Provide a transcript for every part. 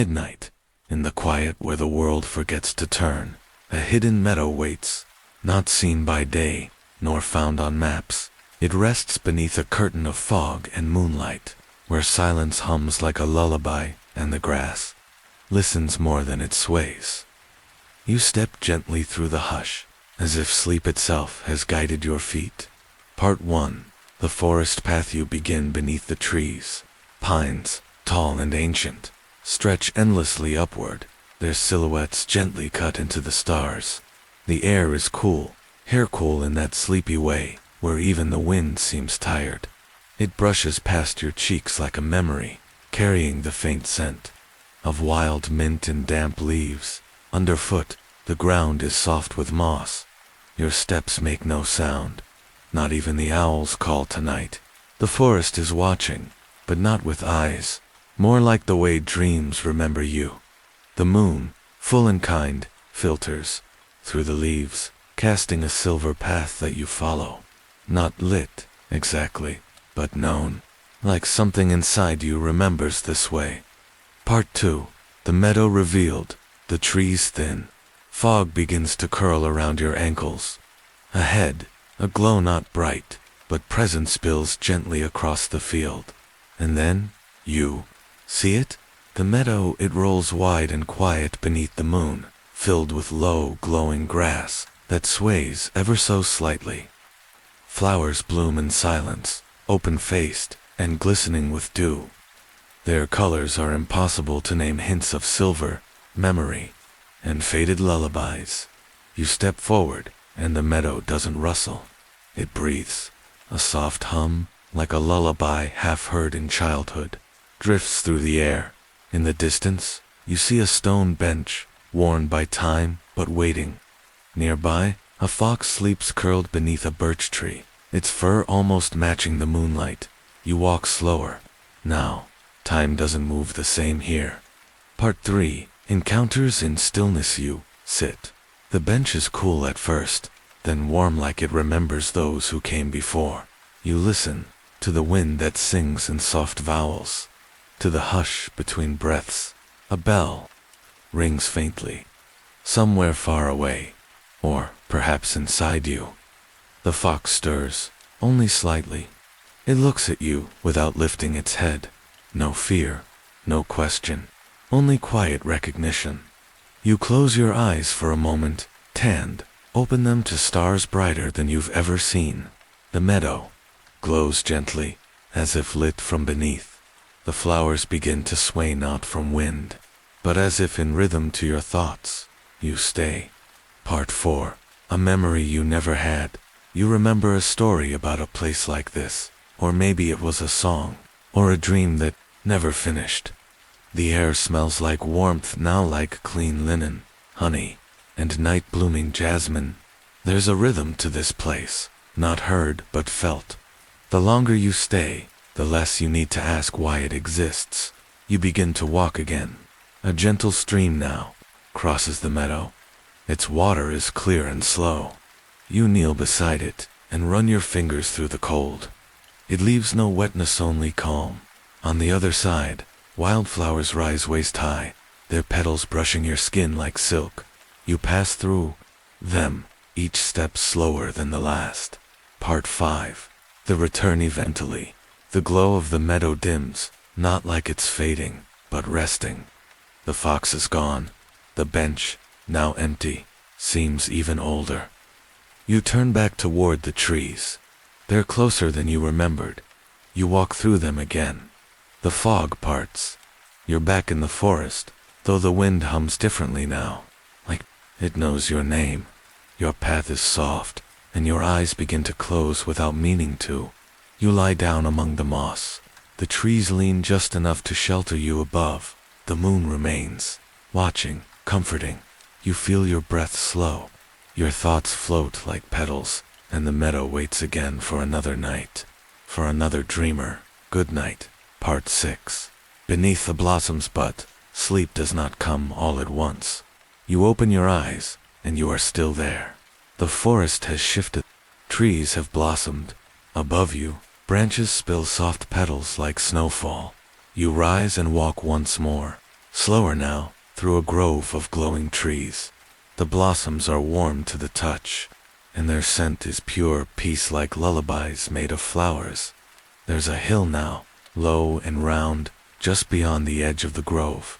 Midnight, in the quiet where the world forgets to turn, a hidden meadow waits, not seen by day, nor found on maps. It rests beneath a curtain of fog and moonlight, where silence hums like a lullaby, and the grass listens more than it sways. You step gently through the hush, as if sleep itself has guided your feet. Part 1. The forest path. You begin beneath the trees. Pines, tall and ancient, stretch endlessly upward, their silhouettes gently cut into the stars. The air is cool, hair cool in that sleepy way, where even the wind seems tired. It brushes past your cheeks like a memory, carrying the faint scent of wild mint and damp leaves. Underfoot, the ground is soft with moss. Your steps make no sound, not even the owl's call tonight. The forest is watching, but not with eyes, more like the way dreams remember you. The moon, full and kind, filters through the leaves, casting a silver path that you follow. Not lit, exactly, but known, like something inside you remembers this way. Part 2. The meadow revealed, the trees thin. Fog begins to curl around your ankles. Ahead, a glow not bright, but present spills gently across the field. And then, you see it? The meadow, it rolls wide and quiet beneath the moon, filled with low, glowing grass that sways ever so slightly. Flowers bloom in silence, open-faced and glistening with dew. Their colors are impossible to name, hints of silver, memory, and faded lullabies. You step forward, and the meadow doesn't rustle. It breathes. A soft hum, like a lullaby half heard in childhood, drifts through the air. In the distance, you see a stone bench, worn by time, but waiting. Nearby, a fox sleeps curled beneath a birch tree, its fur almost matching the moonlight. You walk slower. Now, time doesn't move the same here. Part 3. Encounters in stillness. You sit. The bench is cool at first, then warm like it remembers those who came before. You listen to the wind that sings in soft vowels, to the hush between breaths. A bell rings faintly, somewhere far away, or perhaps inside you. The fox stirs, only slightly. It looks at you without lifting its head. No fear, no question, only quiet recognition. You close your eyes for a moment, tanned, open them to stars brighter than you've ever seen. The meadow glows gently, as if lit from beneath. The flowers begin to sway not from wind, but as if in rhythm to your thoughts. You stay. Part 4. A memory you never had. You remember a story about a place like this, or maybe it was a song, or a dream that never finished. The air smells like warmth now, like clean linen, honey, and night-blooming jasmine. There's a rhythm to this place, not heard but felt. The longer you stay, the less you need to ask why it exists. You begin to walk again. A gentle stream now crosses the meadow. Its water is clear and slow. You kneel beside it and run your fingers through the cold. It leaves no wetness, only calm. On the other side, wildflowers rise waist-high, their petals brushing your skin like silk. You pass through them, each step slower than the last. Part 5. The return. Eventually, the glow of the meadow dims, not like it's fading, but resting. The fox is gone. The bench, now empty, seems even older. You turn back toward the trees. They're closer than you remembered. You walk through them again. The fog parts. You're back in the forest, though the wind hums differently now, like it knows your name. Your path is soft, and your eyes begin to close without meaning to. You lie down among the moss. The trees lean just enough to shelter you above. The moon remains, watching, comforting. You feel your breath slow. Your thoughts float like petals, and the meadow waits again for another night, for another dreamer. Goodnight. Part 6. Beneath the blossoms, but sleep does not come all at once. You open your eyes, and you are still there. The forest has shifted. Trees have blossomed. Above you, branches spill soft petals like snowfall. You rise and walk once more. Slower now, through a grove of glowing trees. The blossoms are warm to the touch, and their scent is pure peace like lullabies made of flowers. There's a hill now, low and round, just beyond the edge of the grove.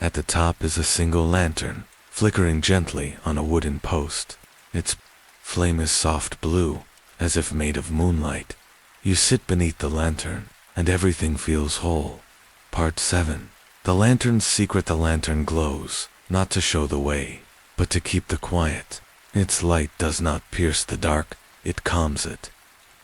At the top is a single lantern, flickering gently on a wooden post. Its flame is soft blue, as if made of moonlight. You sit beneath the lantern, and everything feels whole. Part 7. The lantern's secret. The lantern glows, not to show the way, but to keep the quiet. Its light does not pierce the dark, it calms it.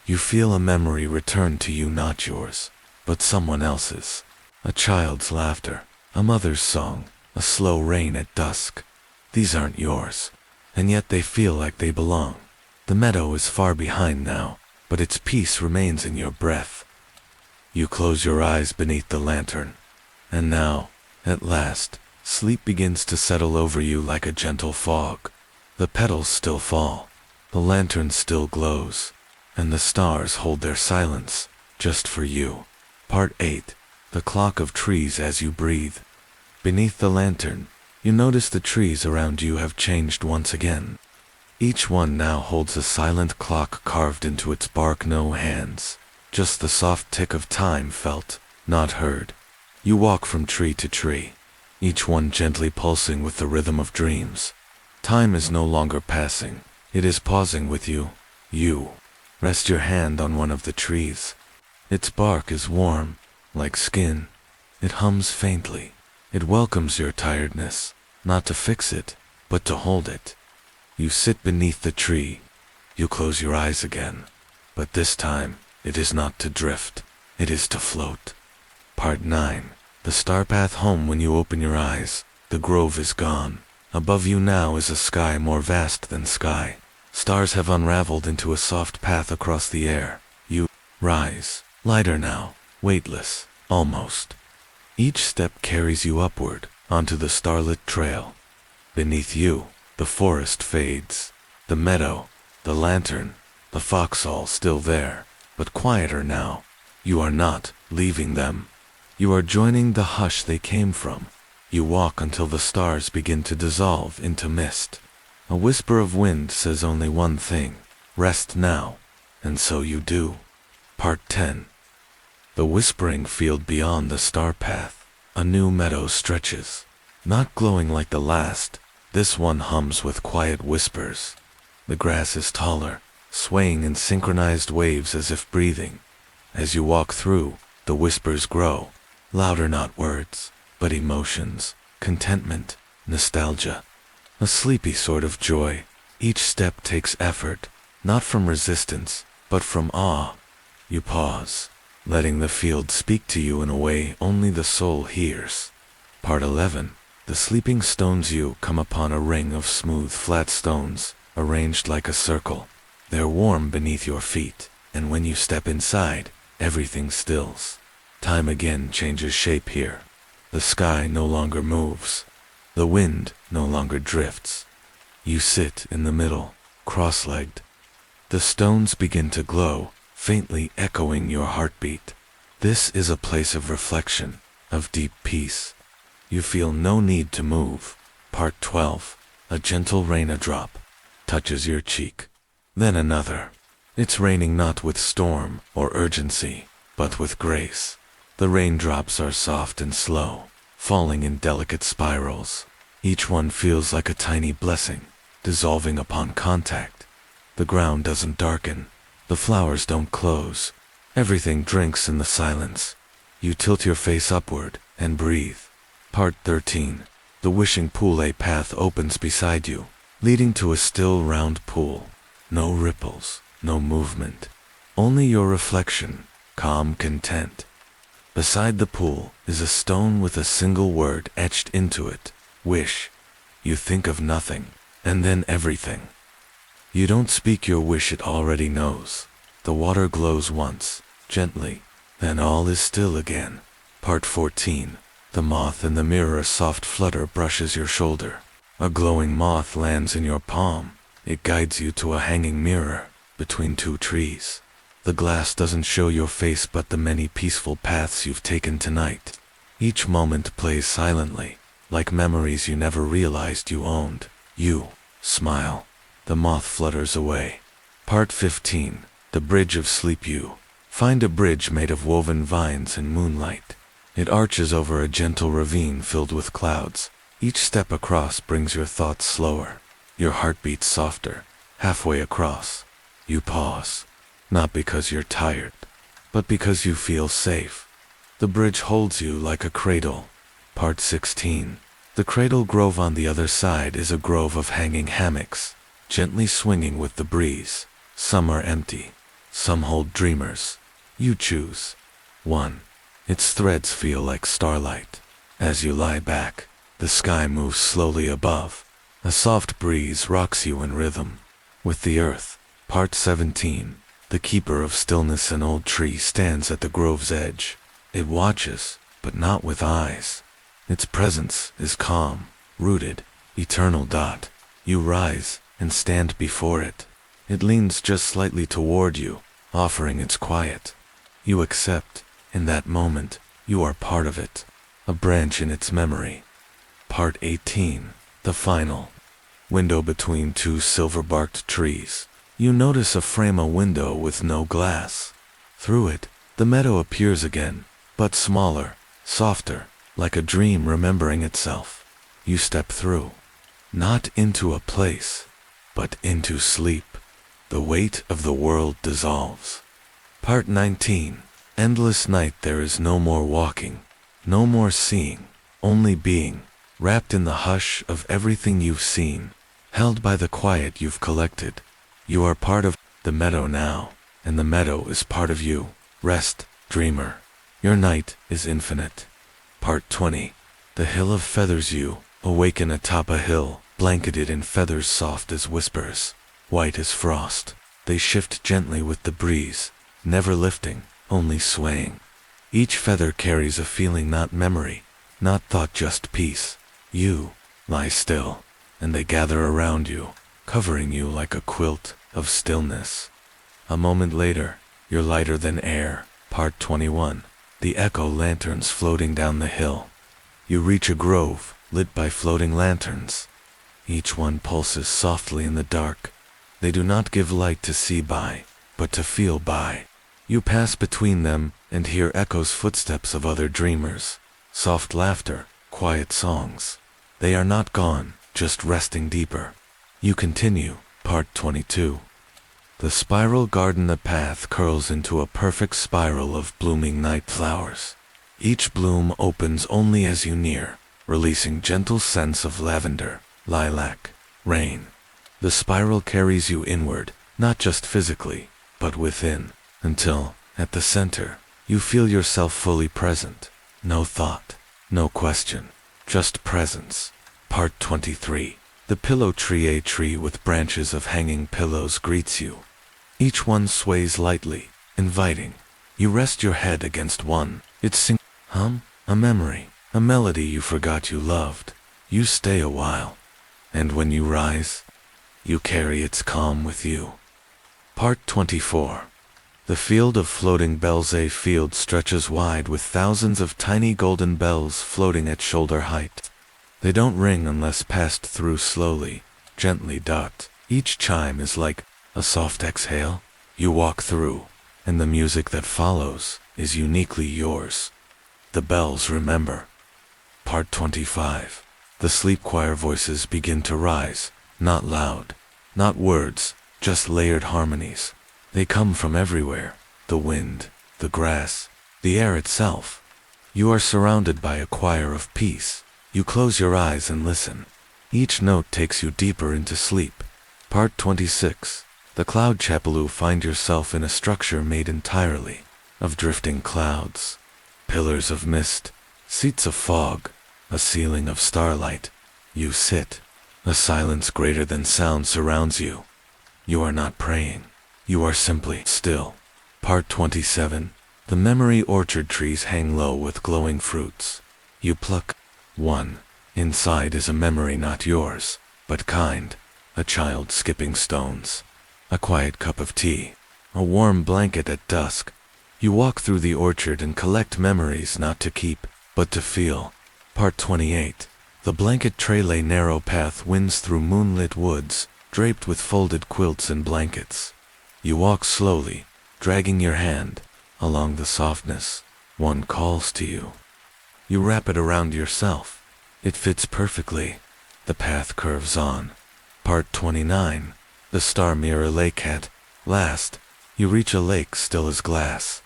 You feel a memory return to you, not yours, but someone else's. A child's laughter, a mother's song, a slow rain at dusk. These aren't yours, and yet they feel like they belong. The meadow is far behind now, but its peace remains in your breath. You close your eyes beneath the lantern, and now, at last, sleep begins to settle over you like a gentle fog. The petals still fall, the lantern still glows, and the stars hold their silence, just for you. Part 8. The clock of trees. As you breathe beneath the lantern, you notice the trees around you have changed once again. Each one now holds a silent clock carved into its bark. No hands, just the soft tick of time felt, not heard. You walk from tree to tree, each one gently pulsing with the rhythm of dreams. Time is no longer passing, it is pausing with you. You rest your hand on one of the trees. Its bark is warm, like skin. It hums faintly. It welcomes your tiredness, not to fix it, but to hold it. You sit beneath the tree. You close your eyes again, but this time, it is not to drift, it is to float. Part 9. The star path home. When you open your eyes, the grove is gone. Above you now is a sky more vast than sky. Stars have unraveled into a soft path across the air. You rise, lighter now, weightless, almost. Each step carries you upward, onto the starlit trail. Beneath you, the forest fades. The meadow, the lantern, the foxhole still there, but quieter now. You are not leaving them. You are joining the hush they came from. You walk until the stars begin to dissolve into mist. A whisper of wind says only one thing: rest now. And so you do. Part 10. The whispering field beyond the star path. A new meadow stretches. Not glowing like the last, this one hums with quiet whispers. The grass is taller, swaying in synchronized waves as if breathing. As you walk through, the whispers grow, louder, not words, but emotions, contentment, nostalgia. A sleepy sort of joy. Each step takes effort, not from resistance, but from awe. You pause, letting the field speak to you in a way only the soul hears. Part 11. The sleeping stones. You come upon a ring of smooth, flat stones, arranged like a circle. They're warm beneath your feet, and when you step inside, everything stills. Time again changes shape here. The sky no longer moves. The wind no longer drifts. You sit in the middle, cross-legged. The stones begin to glow, faintly echoing your heartbeat. This is a place of reflection, of deep peace. You feel no need to move. Part 12. A gentle raindrop touches your cheek. Then another. It's raining not with storm or urgency, but with grace. The raindrops are soft and slow, falling in delicate spirals. Each one feels like a tiny blessing, dissolving upon contact. The ground doesn't darken. The flowers don't close. Everything drinks in the silence. You tilt your face upward and breathe. Part 13. The wishing pool. A path opens beside you, leading to a still round pool. No ripples, no movement. Only your reflection, calm, content. Beside the pool is a stone with a single word etched into it: wish. You think of nothing, and then everything. You don't speak your wish, it already knows. The water glows once, gently, then all is still again. Part 14. The moth in the mirror. A soft flutter brushes your shoulder. A glowing moth lands in your palm. It guides you to a hanging mirror, between two trees. The glass doesn't show your face but the many peaceful paths you've taken tonight. Each moment plays silently, like memories you never realized you owned. You smile. The moth flutters away. Part 15. The Bridge of Sleep. You find a bridge made of woven vines and moonlight. It arches over a gentle ravine filled with clouds. Each step across brings your thoughts slower. Your heart beats softer. Halfway across, you pause. Not because you're tired, but because you feel safe. The bridge holds you like a cradle. Part 16. The cradle grove. On the other side is a grove of hanging hammocks, gently swinging with the breeze. Some are empty. Some hold dreamers. You choose one. Its threads feel like starlight. As you lie back, the sky moves slowly above. A soft breeze rocks you in rhythm with the earth. Part 17. The keeper of stillness. An old tree stands at the grove's edge. It watches, but not with eyes. Its presence is calm, rooted, eternal. You rise and stand before it. It leans just slightly toward you, offering its quiet. You accept. In that moment, you are part of it, a branch in its memory. Part 18. The final. Window between two silver-barked trees. You notice a frame, a window with no glass. Through it, the meadow appears again, but smaller, softer, like a dream remembering itself. You step through. Not into a place, but into sleep. The weight of the world dissolves. Part 19. Endless night. There is no more walking, no more seeing, only being, wrapped in the hush of everything you've seen, held by the quiet you've collected. You are part of the meadow now, and the meadow is part of you. Rest, dreamer. Your night is infinite. Part 20. The hill of feathers. You awaken atop a hill, blanketed in feathers soft as whispers, white as frost. They shift gently with the breeze, never lifting, only swaying. Each feather carries a feeling, not memory, not thought, just peace. You lie still, and they gather around you, covering you like a quilt of stillness. A moment later, you're lighter than air. Part 21. The echo lanterns floating down the hill. You reach a grove, lit by floating lanterns. Each one pulses softly in the dark. They do not give light to see by, but to feel by. You pass between them and hear echoes, footsteps of other dreamers. Soft laughter, quiet songs. They are not gone, just resting deeper. You continue. Part 22. The spiral garden. The path curls into a perfect spiral of blooming night flowers. Each bloom opens only as you near, releasing gentle scents of lavender, lilac, rain. The spiral carries you inward, not just physically, but within, until, at the center, you feel yourself fully present. No thought, no question, just presence. Part 23. The pillow tree. A tree with branches of hanging pillows greets you. Each one sways lightly, inviting. You rest your head against one. It sings, a memory, a melody you forgot you loved. You stay a while, and when you rise, you carry its calm with you. Part 24. The field of floating bells. A field stretches wide with thousands of tiny golden bells floating at shoulder height. They don't ring unless passed through slowly, gently. Each chime is like a soft exhale. You walk through, and the music that follows is uniquely yours. The bells remember. Part 25. The sleep choir. Voices begin to rise, not loud, not words, just layered harmonies. They come from everywhere, the wind, the grass, the air itself. You are surrounded by a choir of peace. You close your eyes and listen. Each note takes you deeper into sleep. Part 26. The cloud chapel. You find yourself in a structure made entirely of drifting clouds, pillars of mist, seats of fog, a ceiling of starlight. You sit. A silence greater than sound surrounds you. You are not praying. You are simply still. Part 27. The memory orchard. Trees hang low with glowing fruits. You pluck one. Inside is a memory, not yours, but kind. A child skipping stones. A quiet cup of tea. A warm blanket at dusk. You walk through the orchard and collect memories, not to keep, but to feel. Part 28. The blanket tray lay narrow path winds through moonlit woods, draped with folded quilts and blankets. You walk slowly, dragging your hand along the softness. One calls to you. You wrap it around yourself. It fits perfectly. The path curves on. Part 29. The Star Mirror Lake at last. You reach a lake still as glass.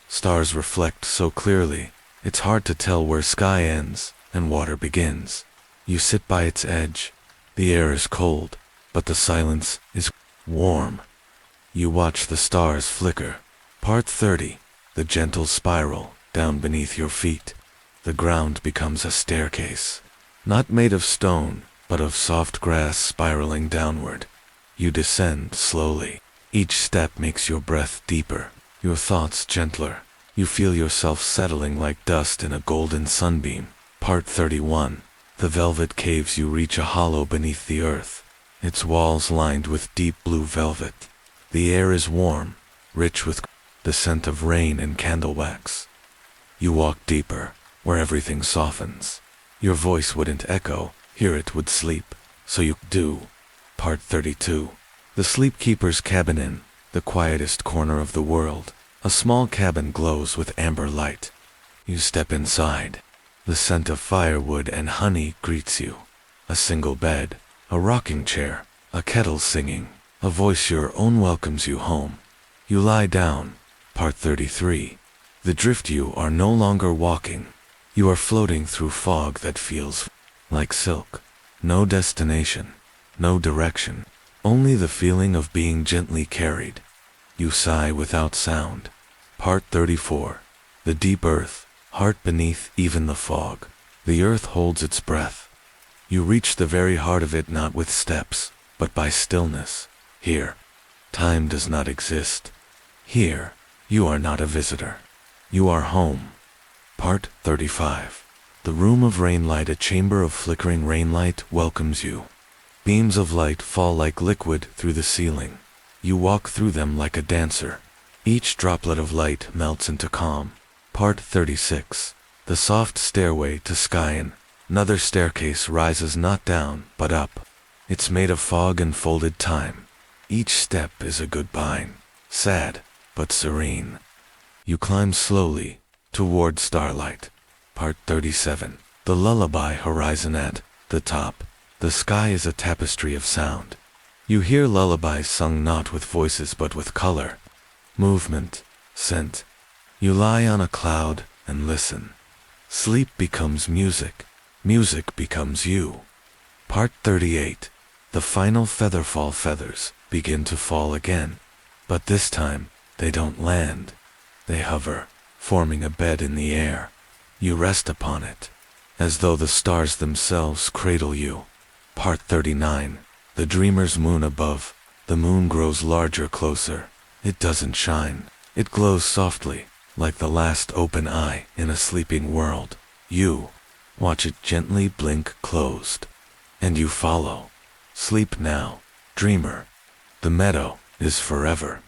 Stars reflect so clearly, it's hard to tell where sky ends and water begins. You sit by its edge. The air is cold, but the silence is warm. You watch the stars flicker. Part 30. The gentle spiral down beneath your feet. The ground becomes a staircase, not made of stone, but of soft grass spiraling downward. You descend slowly. Each step makes your breath deeper, your thoughts gentler. You feel yourself settling like dust in a golden sunbeam. Part 31. The velvet caves. You reach a hollow beneath the earth, its walls lined with deep blue velvet. The air is warm, rich with the scent of rain and candle wax. You walk deeper, where everything softens. Your voice wouldn't echo, here it would sleep, so you do. Part 32. The Sleepkeeper's Cabin. In the quietest corner of the world, a small cabin glows with amber light. You step inside. The scent of firewood and honey greets you. A single bed, a rocking chair, a kettle singing, a voice your own welcomes you home. You lie down. Part 33. The drift. You are no longer walking. You are floating through fog that feels like silk. No destination, no direction, only the feeling of being gently carried. You sigh without sound. Part 34. The deep earth, heart beneath even the fog. The earth holds its breath. You reach the very heart of it, not with steps, but by stillness. Here, time does not exist. Here, you are not a visitor. You are home. Part 35. The room of rainlight. A chamber of flickering rainlight welcomes you. Beams of light fall like liquid through the ceiling. You walk through them like a dancer. Each droplet of light melts into calm. Part 36. The soft stairway to sky. Another staircase rises not down, but up. It's made of fog and folded time. Each step is a goodbye, sad, but serene. You climb slowly toward starlight. Part 37. The lullaby horizon. At the top, the sky is a tapestry of sound. You hear lullabies sung not with voices but with color, movement, scent. You lie on a cloud and listen. Sleep becomes music. Music becomes you. Part 38. The final featherfall. Feathers begin to fall again, but this time they don't land. They hover, forming a bed in the air. You rest upon it, as though the stars themselves cradle you. Part 39. The dreamer's moon. Above, the moon grows larger, closer. It doesn't shine. It glows softly, like the last open eye in a sleeping world. You watch it gently blink closed, and you follow. Sleep now, dreamer. The meadow is forever.